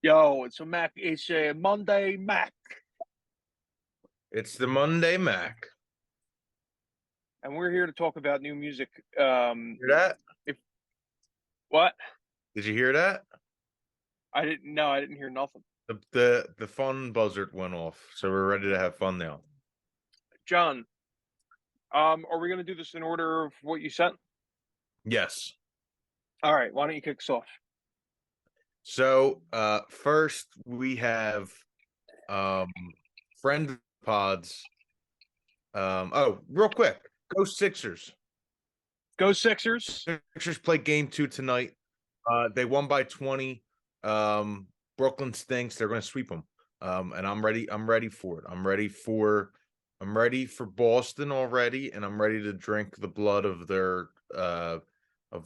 Yo, it's a Mac. It's a Monday Mac, It's the Monday Mac. and we're here to talk about new music. Hear that? If what? Did you hear that? I didn't know. I didn't hear nothing. The fun buzzard went off, so we're ready to have fun now. John, are we gonna do this in order of what you sent? Yes. All right. Why don't you kick us off? So first we have um friend pods. Real quick. Go Sixers. Go Sixers. Sixers play game 2 tonight. They won by 20. Brooklyn stinks. They're going to sweep them. And I'm ready for it. I'm ready for Boston already, and I'm ready to drink the blood of their of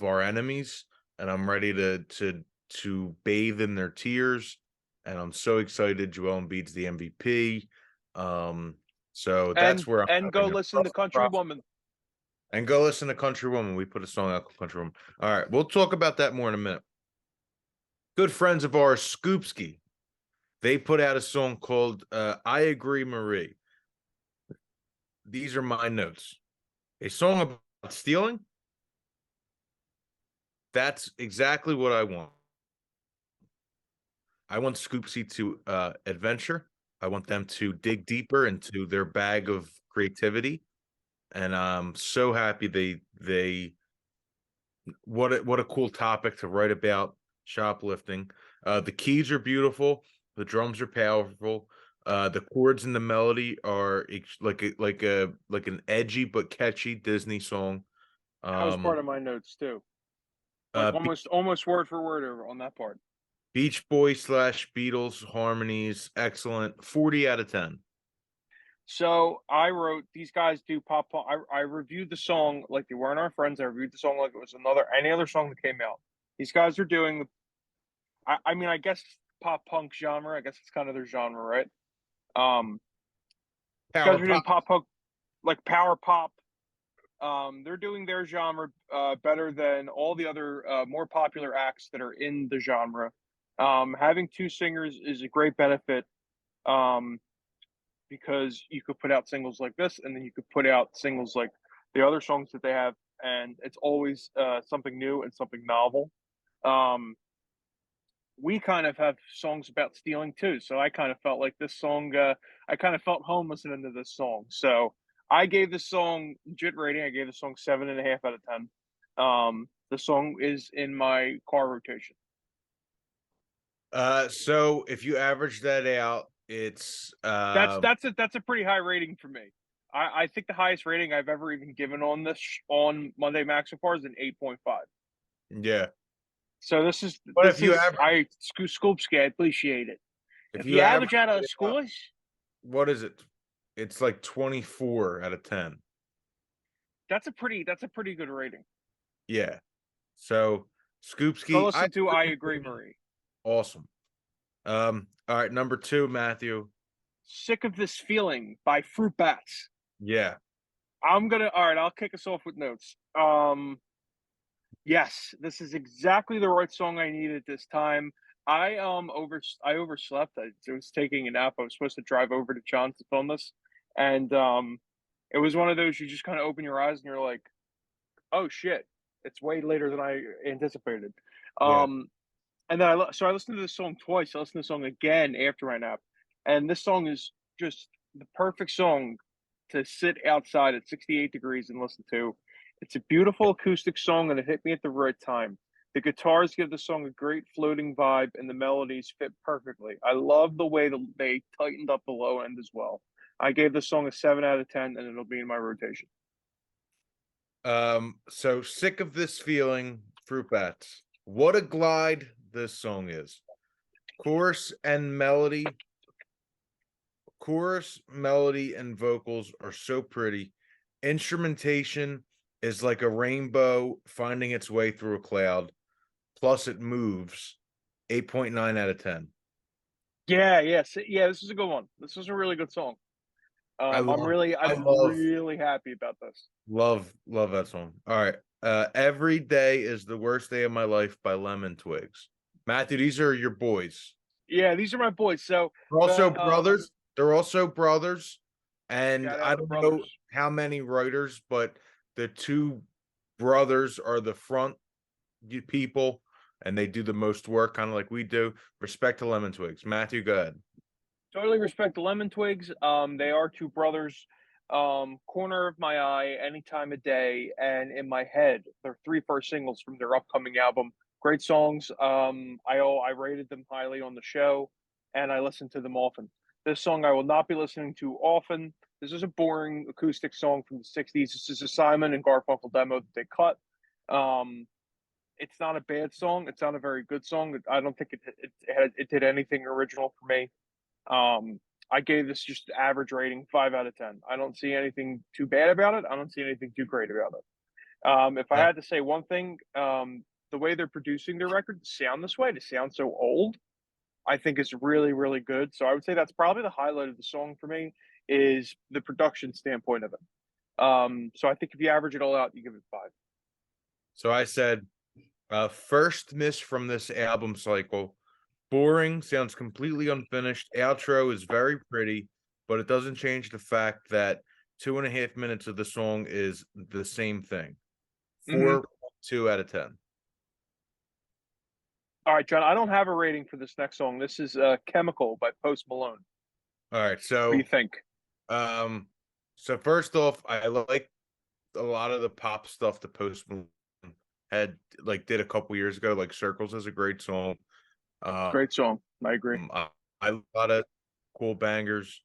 our enemies, and I'm ready to bathe in their tears. And I'm so excited. Joel Embiid's the MVP. So that's and where I'm and go having a listen to Country Woman. and go listen to Country Woman. We put a song out called Country Woman. All right, we'll talk about that more in a minute. Good friends of ours, Scoopski, they put out a song called I Agree Marie. These are my notes. A song about stealing. That's exactly what I want. I want Scoopsy to adventure. I want them to dig deeper into their bag of creativity. And I'm so happy they what a cool topic to write about shoplifting. The keys are beautiful, the drums are powerful, the chords and the melody are like an edgy but catchy Disney song. That was Um, part of my notes too. Like uh, almost word for word over on that part. Beach Boy slash Beatles harmonies, excellent. 40 out of 10. So I wrote these guys do pop punk. I reviewed the song like they weren't our friends. I reviewed the song like it was any other song that came out. These guys are doing I mean, I guess pop punk genre. I guess it's kind of their genre, right? Um, these Power guys are doing pop. pop punk, like power pop. They're doing their genre better than all the other more popular acts that are in the genre. Having two singers is a great benefit um, because you could put out singles like this, and then you could put out singles like the other songs that they have, and it's always something new and something novel. Um, we kind of have songs about stealing too. So I kind of felt like this song, I kind of felt home listening to this song. So I gave this song legit rating. I gave the song 7.5 out of 10. The song is in my car rotation. So if you average that out, it's That's a pretty high rating for me. I think the highest rating I've ever even given on this on Monday Max so far is an 8.5. yeah. So But this is I Scoopski. I appreciate it. if If you you average average out of it out, scores, what is it? It's like 24 out of 10. that's a pretty good rating. Yeah. So Go Scoopski, I listen to I Agree, Marie. awesome. All right, number 2, Matthew. Sick of This Feeling by Fruit Bats. Yeah. All right, I'll kick us off with notes. Yes, this is exactly the right song I needed this time. I overslept. I was taking a nap. I was supposed to drive over to John's to film this, and it was one of those you just kind of open your eyes and you're like, oh shit, it's way later than I anticipated. Yeah. Um, and then I listened to this song twice. I listened to the song again after my nap, and this song is just the perfect song to sit outside at 68 degrees and listen to. It's a beautiful acoustic song, and it hit me at the right time. The guitars give the song a great floating vibe, and the melodies fit perfectly. I love the way they tightened up the low end as well. I gave the song a 7 out of 10, and it'll be in my rotation. So Sick of This Feeling, Fruit Bats. What a glide this song is. Chorus and melody, chorus, melody, and vocals are so pretty. Instrumentation is like a rainbow finding its way through a cloud. Plus, it moves. 8.9 out of 10. Yeah, yeah. This is a good one. This is a really good song. I love, I I'm love, really happy about this. love that song. All right. Every Day is the Worst Day of My Life by Lemon Twigs. Matthew, these are your boys. Yeah, these are my boys. So They're also the brothers. They're also brothers. And shout I out the don't know brothers. how many writers, but the two brothers are the front people, and they do the most work, kind of like we do. Respect to Lemon Twigs. Matthew, go ahead. Totally respect the Lemon Twigs. They are two brothers. Corner of my eye, any time of day, and in my head. Their three first singles from their upcoming album. Great songs. I rated them highly on the show, and I listen to them often. This song I will not be listening to often. This is a boring acoustic song from the '60s. This is a Simon and Garfunkel demo that they cut. Um, it's not a bad song. It's not a very good song. I don't think it did anything original for me. I gave this just average rating, 5 out of 10. I don't see anything too bad about it. I don't see anything too great about it. If I Uh, had to say one thing, the way they're producing their record to sound this way, to sound so old, I think is really, really good. So I would say that's probably the highlight of the song for me is the production standpoint of it. So I think if you average it all out, you give it 5. so I said, first miss from this album cycle. Boring, sounds completely unfinished. Outro is very pretty, but it doesn't change the fact that 2.5 minutes of the song is the same thing. Mm-hmm. 4.2 out of 10. All right, John, I don't have a rating for this next song. This is Chemical by Post Malone. All right, What do you so think? um, so first off, I like a lot of the pop stuff the Post Malone had did a couple years ago. Like Circles is a great song. Um, Great song. I agree. I a lot of cool bangers.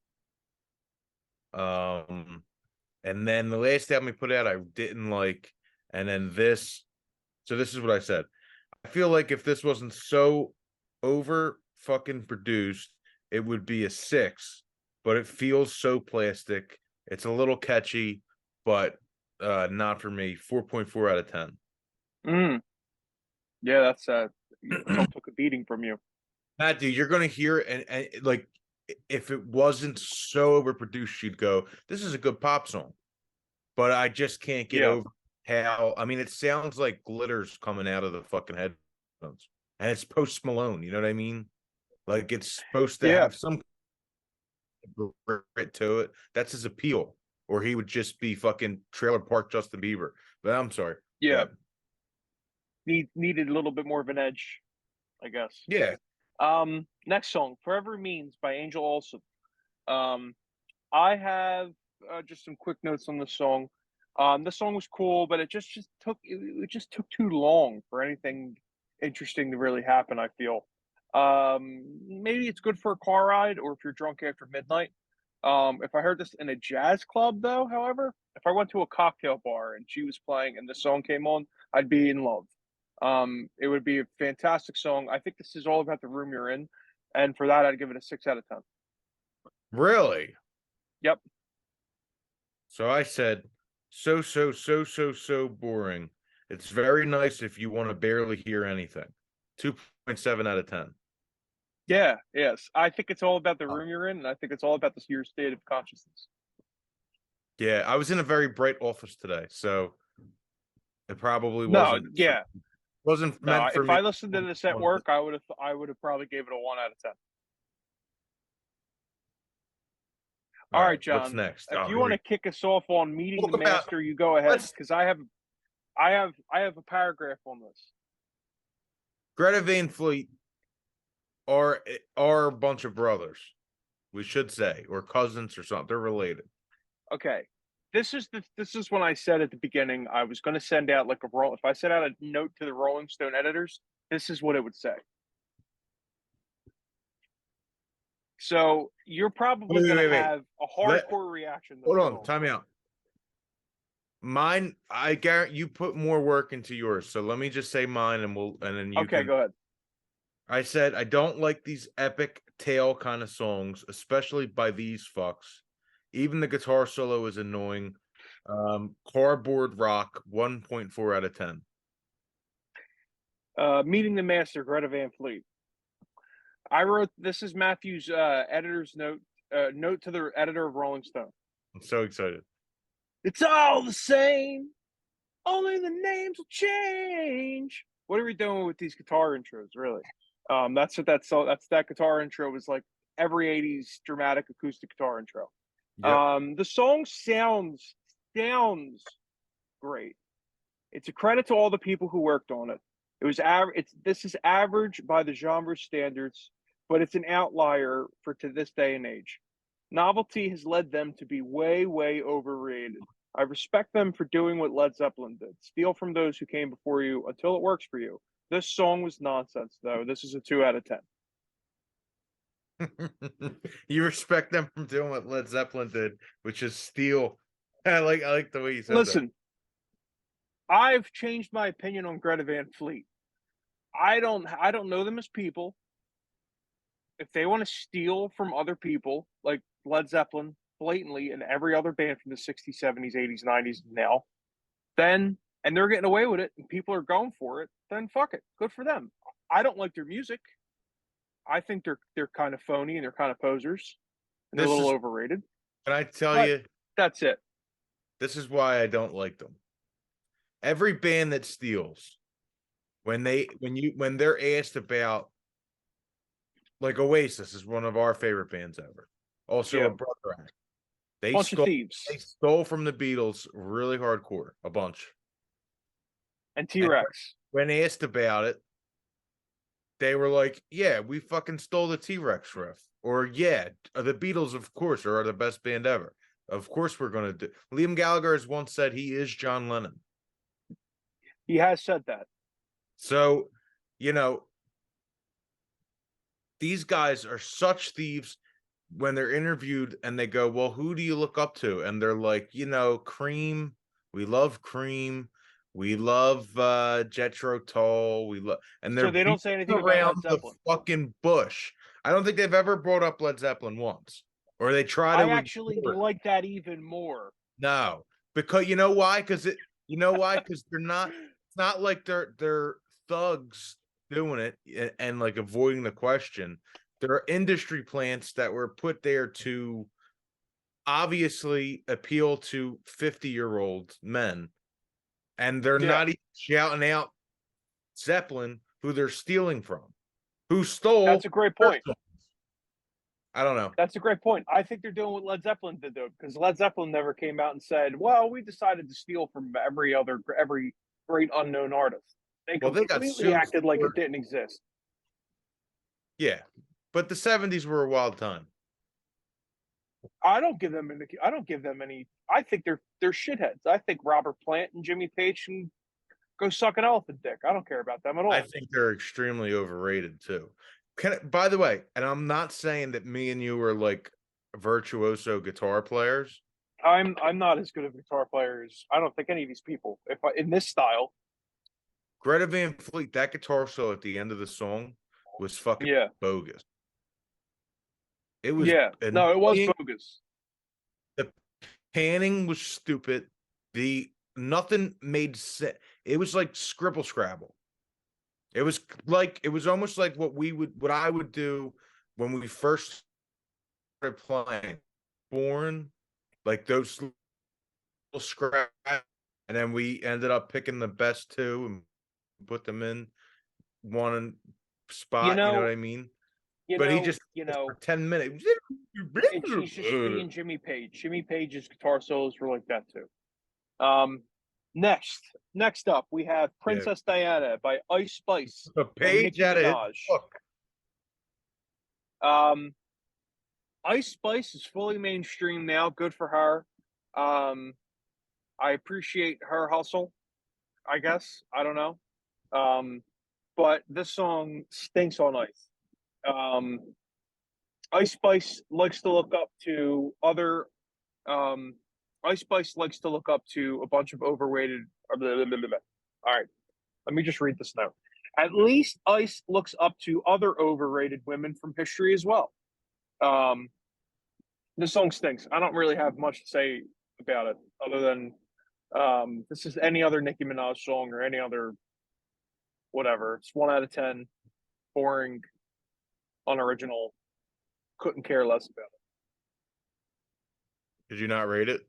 And then the last album he put out, I didn't like. And then this, so this is what I said. I feel like if this wasn't so over fucking produced, it would be a 6. But it feels so plastic. It's a little catchy, but not for me. 4.4 out of 10. Mm, yeah, that's your song took a beating from you. Matt, dude, you're gonna hear it, and like if it wasn't so overproduced, you'd go, "This is a good pop song." But I just can't get Yeah, over how. I mean, it sounds like glitters coming out of the fucking headphones, and it's Post Malone. You know what I mean? Like it's supposed to yeah, have some grit to it. That's his appeal, or he would just be fucking trailer park Justin Bieber. But I'm sorry. yeah. Good. Needed a little bit more of an edge, I guess. Yeah. Next song, "Forever Means" by Angel Olsen. Um, I have just some quick notes on this song. The song was cool, but it just took too long for anything interesting to really happen. I feel maybe it's good for a car ride or if you're drunk after midnight. If I heard this in a jazz club, though, however, if I went to a cocktail bar and she was playing and the song came on, I'd be in love. It would be a fantastic song. I think this is all about the room you're in, and for that, I'd give it a 6 out of 10. Really? Yep. So I said, so boring. It's very nice if you want to barely hear anything. 2.7 out of 10. Yeah, yes. I think it's all about the Oh. room you're in, and I think it's all about your state of consciousness. Yeah, I was in a very bright office today, so it probably No, for, yeah, wasn't no. meant for If me. I listened to this at work, I would have probably gave it a 1 out of 10. All All right, right, what's John. next? If Oh, you here want we to kick us off on meeting the talk about. master, you go ahead Let's because I have a paragraph on this. Greta Van Fleet are a bunch of brothers, we should say, or cousins or something. They're related. Okay. This is when I said at the beginning I was going to send out like a roll. If I sent out a note to the Rolling Stone editors, this is what it would say. So you're probably going to Wait. have a Let hardcore reaction to hold this on. song. Time out. Mine, I guarantee you put more work into yours. So let me just say mine, and then you Okay, can. go ahead. I said I don't like these epic tale kind of songs, especially by these fucks. Even the guitar solo is annoying. Cardboard Rock, 1.4 out of 10. Meeting the master, Greta Van Fleet. I wrote this is Matthew's editor's note note to the editor of Rolling Stone. I'm so excited. It's all the same. Only the names will change. What are we doing with these guitar intros, really? That's what that guitar intro was like. Every '80s dramatic acoustic guitar intro. Yep. The song sounds great. It's a credit to all the people who worked on it. It was this is average by the genre standards, but it's an outlier for to this day and age. Novelty has led them to be way, way overrated. I respect them for doing what Led Zeppelin did. Steal from those who came before you until it works for you. This song was nonsense, though. This is a 2 out of 10. You respect them from doing what Led Zeppelin did, which is steal. I like the way you said Listen, I've changed my opinion on Greta Van Fleet. I don't know them as people. If they want to steal from other people, like Led Zeppelin, blatantly, and every other band from the 60s, 70s, 80s, 90s now, then, and they're getting away with it, and people are going for it, then fuck it. Good for them. I don't like their music. I think they're kind of phony and they're kind of posers, and they're a little overrated. Can I tell But you? that's it. This is why I don't like them. Every band that steals, when they're asked about, like Oasis is one of our favorite bands ever. Also Yeah. a brother act. Bunch of thieves. They stole from the Beatles really hardcore, a bunch. And T-Rex. When asked about it, they were like, yeah, we fucking stole the T-Rex riff. Or, yeah, the Beatles, of course, are the best band ever. Of course we're going to do. Liam Gallagher has once said he is John Lennon. He has said that. So, these guys are such thieves when they're interviewed and they go, well, who do you look up to? And they're like, Cream. We love Cream. We love Jethro Tull. And they're so they don't say anything around about Led Zeppelin. the fucking bush. I don't think they've ever brought up Led Zeppelin once, or they try to. I actually like that even more. No, because you know why? Because they're not. It's not like they're thugs doing it and like avoiding the question. There are industry plants that were put there to obviously appeal to 50-year-old men. And they're not even shouting out Zeppelin, who they're stealing from. Who stole. That's a great point. I don't know. That's a great point. I think they're doing what Led Zeppelin did, though, because Led Zeppelin never came out and said, well, we decided to steal from every great unknown artist. They completely acted like it didn't exist. Yeah, but the 70s were a wild time. I don't give them any. I think they're shitheads. I think Robert Plant and Jimmy Page can go suck an elephant dick. I don't care about them at all. I think they're extremely overrated too. By the way, and I'm not saying that me and you are like virtuoso guitar players. I'm not as good of a guitar player as I don't think any of these people. In this style, Greta Van Fleet, that guitar solo at the end of the song was fucking bogus. It was no, it was bogus. The panning was stupid. Nothing made sense. It was like scribble scrabble. It was almost like what I would do when we first started playing Born, like those little scraps, and then we ended up picking the best two and put them in one spot. You know what I mean? But he just for 10 minutes. He's just being Jimmy Page. Jimmy Page's guitar solos were like that too. Next up, we have Princess Diana by Ice Spice. A page out of his book. Ice Spice is fully mainstream now. Good for her. I appreciate her hustle, I guess. I don't know. But this song stinks on ice. Ice Spice likes to look up to other Ice Spice likes to look up to a bunch of overrated. All right, let me just read this now. At least Ice looks up to other overrated women from history as well. This song stinks. I don't really have much to say about it other than this is any other Nicki Minaj song or any other whatever. It's 1 out of 10. Boring, unoriginal. Couldn't care less about it. Did you not rate it?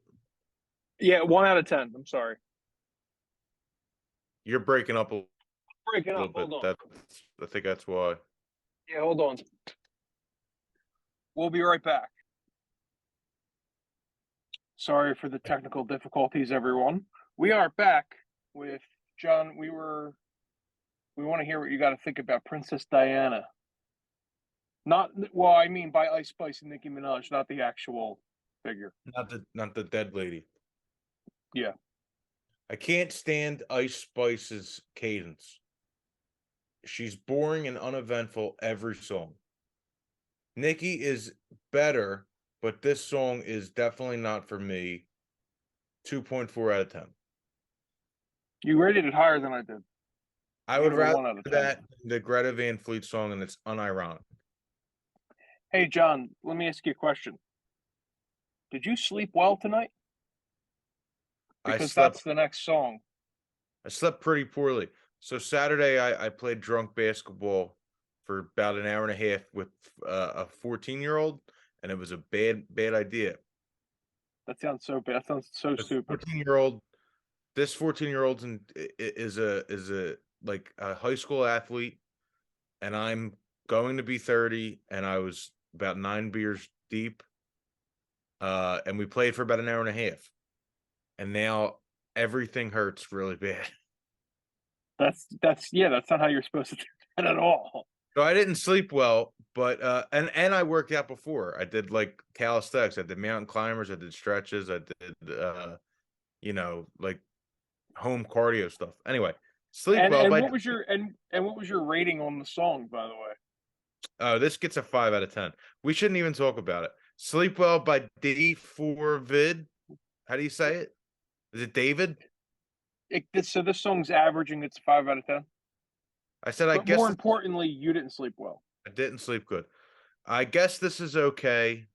Yeah, 1 out of 10. I'm sorry. You're breaking up a little bit. I think that's why. Yeah, hold on. We'll be right back. Sorry for the technical difficulties, everyone. We are back with John. We want to hear what you got to think about Princess Diana. Not well, I mean by Ice Spice and Nicki Minaj, not the actual figure. Not the dead lady. Yeah. I can't stand Ice Spice's cadence. She's boring and uneventful every song. Nicki is better, but this song is definitely not for me. 2.4 out of 10. You rated it higher than I did. I would rather 1 out of 10. that than the Greta Van Fleet song, and it's unironic. Hey, John, let me ask you a question. Did you sleep well tonight? Because that's the next song. I slept pretty poorly. So Saturday, I played drunk basketball for about an hour and a half with a 14-year-old, and it was a bad idea. That sounds so bad. That sounds so stupid. 14-year-old, this 14-year-old is a like a high school athlete, and I'm going to be 30, and I was about 9 beers deep. And we played for about an hour and a half, and now everything hurts really bad. That's not how you're supposed to do that at all. So I didn't sleep well, but and I worked out before. I did like calisthenics, I did mountain climbers, I did stretches, I did like home cardio stuff. Anyway, sleep well. And what was your rating on the song, by the way? Oh, this gets a 5 out of 10. We shouldn't even talk about it. Sleep Well by D4Vid. How do you say it? Is it David? So this song's averaging it's 5 out of 10. I said I But guess more importantly, you didn't sleep well. I didn't sleep good. I guess this is okay.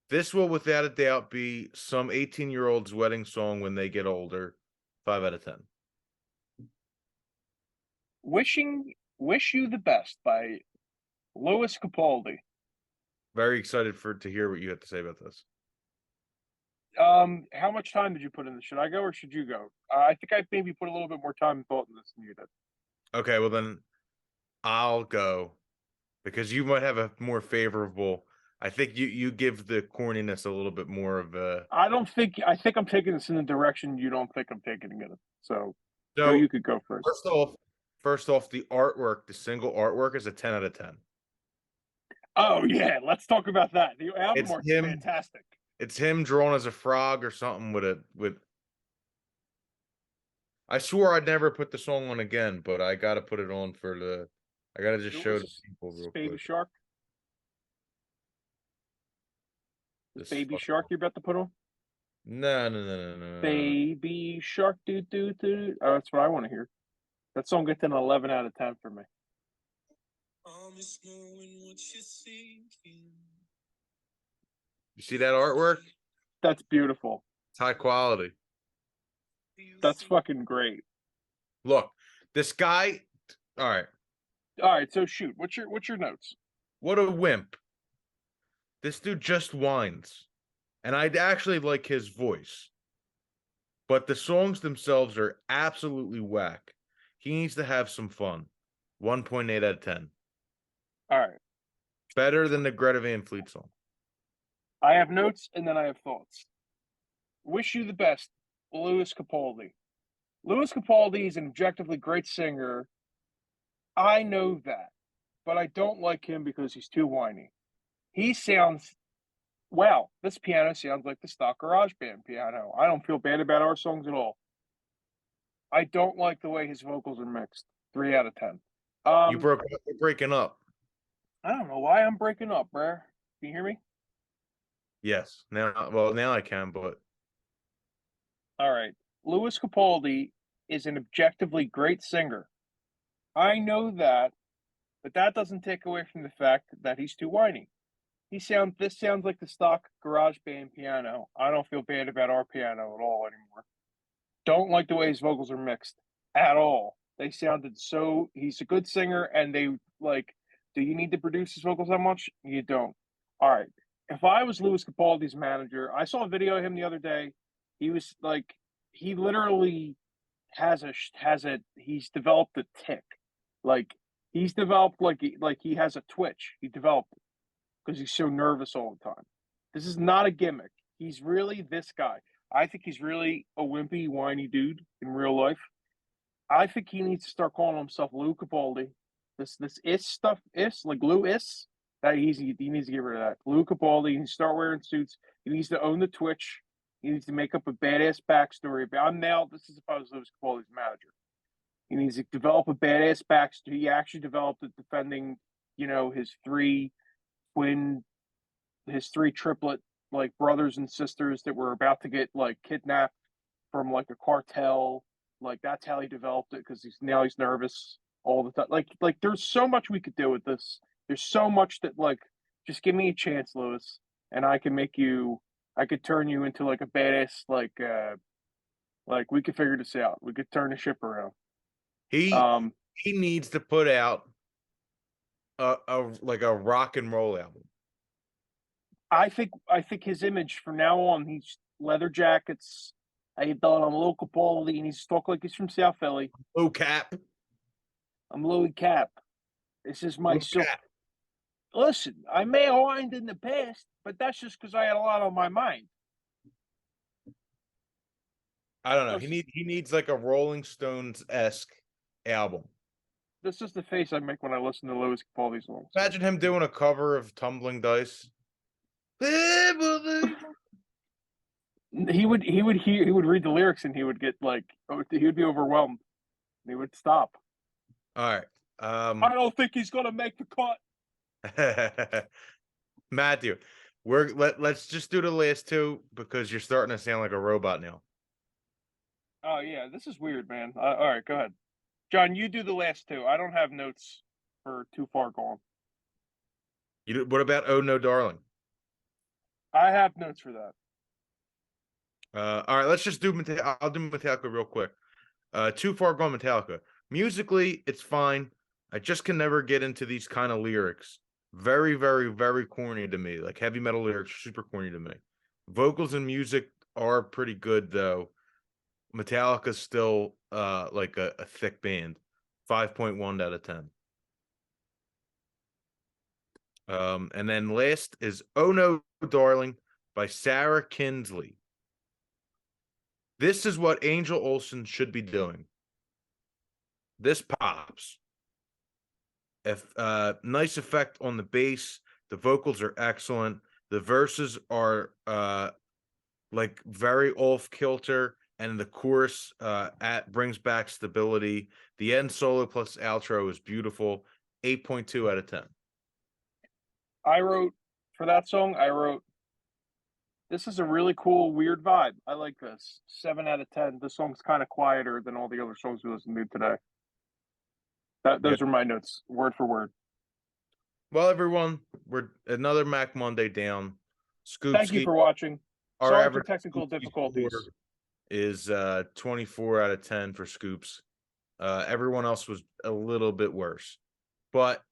This will without a doubt be some 18-year-old's wedding song when they get older. 5 out of 10. Wish You the Best by Louis Capaldi. Very excited to hear what you have to say about this. How much time did you put in this? Should I go or should you go? I think I maybe put a little bit more time and thought in this than you did. Okay, well then I'll go because you might have a more favorable. I think you give the corniness a little bit more of a. I think I'm taking this in the direction you don't think I'm taking it. So you could go first. First off, the artwork, the single artwork is a 10 out of 10. Oh yeah, let's talk about that. The album art is fantastic. It's him drawn as a frog or something with. I swore I'd never put the song on again, but I gotta put it on for the. I gotta just show the people real quick. Baby Shark. Baby Shark, you're about to put on? No. Baby Shark, do. Oh, that's what I want to hear. That song gets an 11 out of 10 for me. You see that artwork? That's beautiful. It's high quality. That's fucking great. Look, this guy. All right. So shoot. What's your notes? What a wimp. This dude just whines, and I'd actually like his voice, but the songs themselves are absolutely whack. He needs to have some fun. 1.8 out of 10. All right. Better than the Greta Van Fleet song. I have notes and then I have thoughts. Wish You the Best, Louis Capaldi. Louis Capaldi is an objectively great singer. I know that, but I don't like him because he's too whiny. He sounds, wow, this piano sounds like the stock garage band piano. I don't feel bad about our songs at all. I don't like the way his vocals are mixed. 3 out of 10. You're breaking up. I don't know why I'm breaking up, bruh. Can you hear me? Yes. Now I can, but. All right. Louis Capaldi is an objectively great singer. I know that, but that doesn't take away from the fact that he's too whiny. This sounds like the stock garage band piano. I don't feel bad about our piano at all anymore. Don't like the way his vocals are mixed at all. They sounded so. He's a good singer, and they like. Do you need to produce his vocals that much? You don't. All right. If I was Louis Capaldi's manager, I saw a video of him the other day. He was like, he literally he's developed a tick. Like He's developed like he has a twitch. He developed it because he's so nervous all the time. This is not a gimmick. He's really this guy. I think he's really a wimpy, whiny dude in real life. I think he needs to start calling himself Lou Capaldi. This is stuff is like Lou is that he needs to get rid of that. Lou Capaldi. He needs to start wearing suits. He needs to own the Twitch. He needs to make up a badass backstory about I'm now. This is supposed Lou Capaldi's manager. He needs to develop a badass backstory. He actually developed it defending, twin, his three triplet like brothers and sisters that were about to get like kidnapped from like a cartel. Like that's how he developed it because he's nervous all the time. Like there's so much we could do with this. There's so much that like just give me a chance, Lewis, and I can make you. I could turn you into like a badass like we could figure this out. We could turn the ship around. He needs to put out a rock and roll album. I think his image from now on, he's leather jackets. How you doing? I'm Lou Capaldi, and he's talk like he's from South Philly. Lou Cap. I'm Louis Cap. This is my Cap. Listen, I may have whined in the past, but that's just because I had a lot on my mind. I don't know. He needs like a Rolling Stones-esque album. This is the face I make when I listen to Louis Capaldi songs. Imagine him doing a cover of Tumbling Dice. He would read the lyrics and he would get like he would be overwhelmed. And he would stop. All right. I don't think he's gonna make the cut. Matthew, let's just do the last two because you're starting to sound like a robot now. Oh yeah, this is weird, man. All right, go ahead, John. You do the last two. I don't have notes for Too Far Gone. What about Oh No Darling? I have notes for that. All right, let's just do Metallica. I'll do Metallica real quick. Too Far Gone Metallica. Musically, it's fine. I just can never get into these kind of lyrics. Very, very, very corny to me. Like heavy metal lyrics, super corny to me. Vocals and music are pretty good though. Metallica's still like a thick band. 5.1 out of 10. And then last is Oh No Darling by Sarah Kinsley. This is what Angel Olsen should be doing. This pops. Nice effect on the bass. The vocals are excellent. The verses are like very off kilter, and the chorus brings back stability. The end solo plus outro is beautiful. 8.2 out of 10. I wrote for that song. This is a really cool, weird vibe. I like this. 7 out of 10. The song's kind of quieter than all the other songs we listened to today. Those are my notes, word for word. Well, everyone, we're another Mac Monday down. Scoopski, thank you for watching. Our Sorry average for technical difficulties. Is 24 out of 10 for Scoops. Everyone else was a little bit worse, but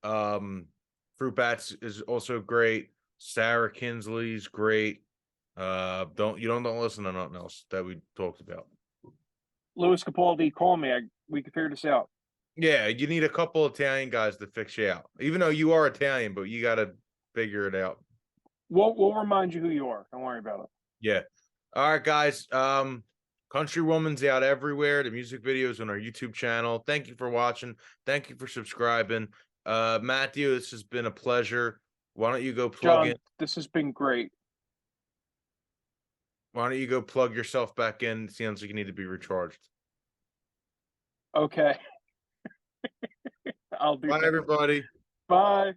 Fruit Bats is also great. Sarah Kinsley's great. Don't listen to nothing else that we talked about. Louis Capaldi, call me. We can figure this out. Yeah, you need a couple Italian guys to fix you out. Even though you are Italian, but you got to figure it out. We'll remind you who you are. Don't worry about it. Yeah. All right, guys. Country Woman's out everywhere. The music videos on our YouTube channel. Thank you for watching. Thank you for subscribing. Matthew, this has been a pleasure. Why don't you go plug in? This has been great. Why don't you go plug yourself back in? It sounds like you need to be recharged. Okay. I'll do that. Bye, everybody. Bye.